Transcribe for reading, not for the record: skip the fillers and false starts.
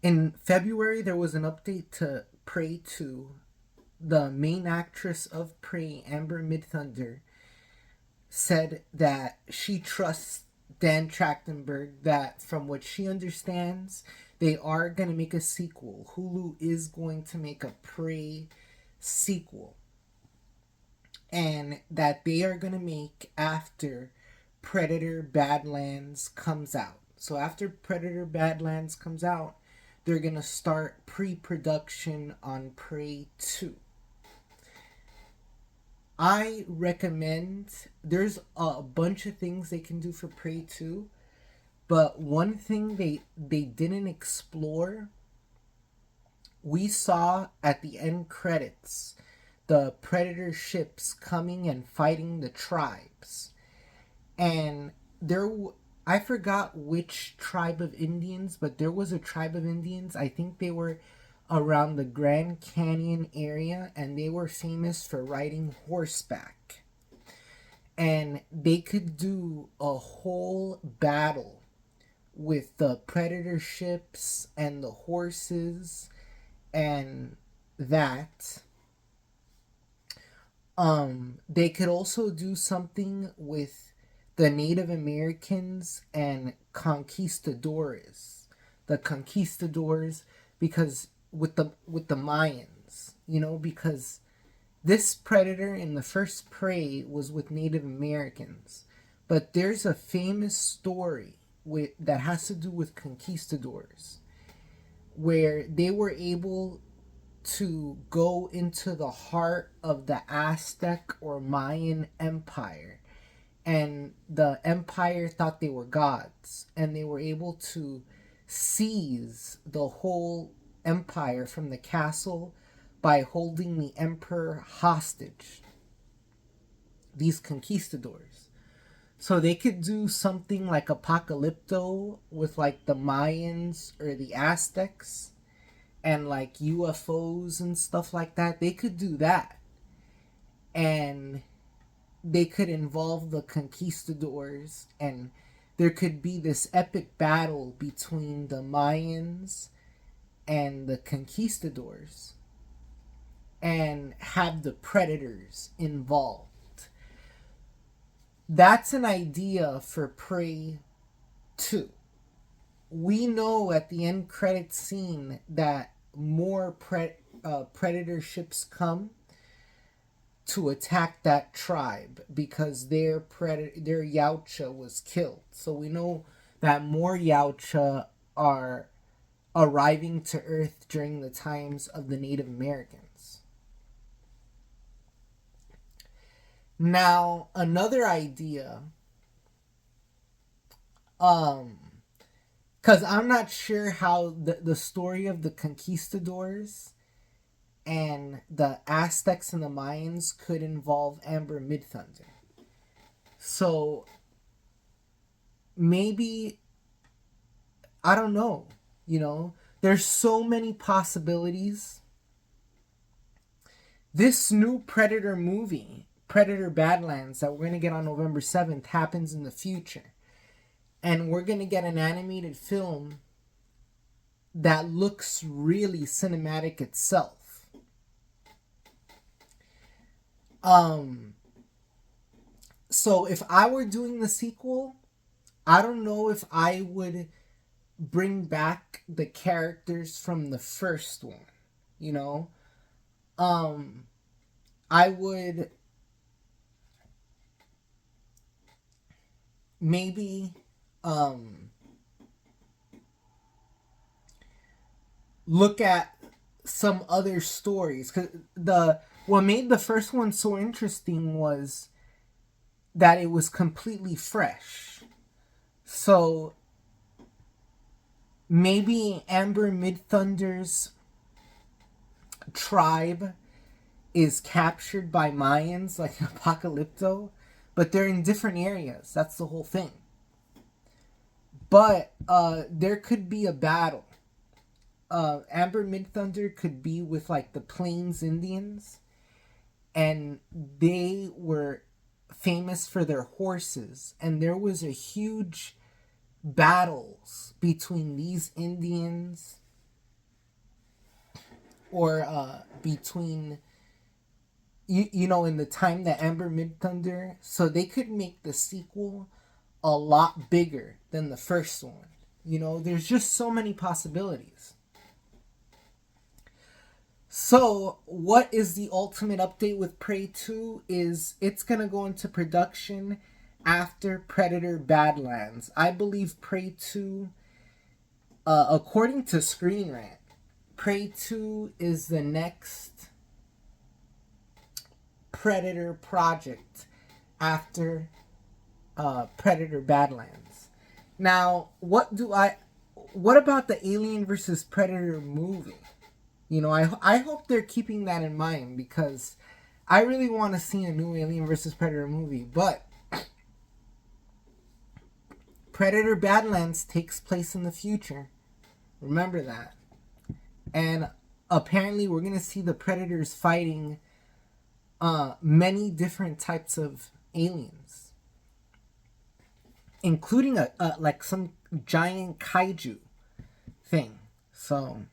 In February, there was an update to Prey 2. The main actress of Prey, Amber Midthunder, said that she trusts Dan Trachtenberg, that from what she understands, they are going to make a sequel. Hulu is going to make a Prey sequel. And that they are going to make after Predator Badlands comes out. So after Predator Badlands comes out, they're going to start pre-production on Prey 2. I recommend, there's a bunch of things they can do for Prey 2, but one thing they didn't explore, we saw at the end credits the Predator ships coming and fighting the tribes. And I forgot which tribe of Indians, but there was a tribe of Indians. I think they were around the Grand Canyon area, and they were famous for riding horseback. And they could do a whole battle with the Predator ships and the horses and that. They could also do something with the Native Americans and conquistadors. The conquistadors, because with the Mayans, because this Predator in the first Prey was with Native Americans. But there's a famous story that has to do with conquistadors, where they were able to go into the heart of the Aztec or Mayan Empire. And the empire thought they were gods, and they were able to seize the whole empire from the castle by holding the emperor hostage. These conquistadors. So they could do something like Apocalypto with like the Mayans or the Aztecs and like UFOs and stuff like that. They could do that. And they could involve the conquistadors, and there could be this epic battle between the Mayans and the conquistadors, and have the predators involved. That's an idea for Prey 2. We know at the end credit scene that more predator ships come to attack that tribe because their Yautja was killed. So we know that more Yautja are arriving to Earth during the times of the Native Americans. Now, another idea, because I'm not sure how the story of the conquistadors and the Aztecs and the Mayans could involve Amber Midthunder. So maybe, I don't know, there's so many possibilities. This new Predator movie, Predator Badlands, that we're going to get on November 7th, happens in the future. And we're going to get an animated film that looks really cinematic itself. So if I were doing the sequel, I don't know if I would bring back the characters from the first one, I would maybe look at some other stories, because what made the first one so interesting was that it was completely fresh. So maybe Amber Midthunder's tribe is captured by Mayans like Apocalypto, but they're in different areas. That's the whole thing. But there could be a battle. Amber Midthunder could be with like the Plains Indians, and they were famous for their horses, and there was a huge battles between these Indians or between you know, in the time that Amber Midthunder, so they could make the sequel a lot bigger than the first one. You know, there's just so many possibilities. So, what is the ultimate update with Prey 2 is it's going to go into production after Predator Badlands. I believe Prey 2, according to Screen Rant, Prey 2 is the next Predator project after Predator Badlands. Now, what about the Alien versus Predator movie? You know, I hope they're keeping that in mind, because I really want to see a new Alien versus Predator movie. But Predator Badlands takes place in the future. Remember that. And apparently we're going to see the Predators fighting many different types of aliens, including a like some giant kaiju thing. So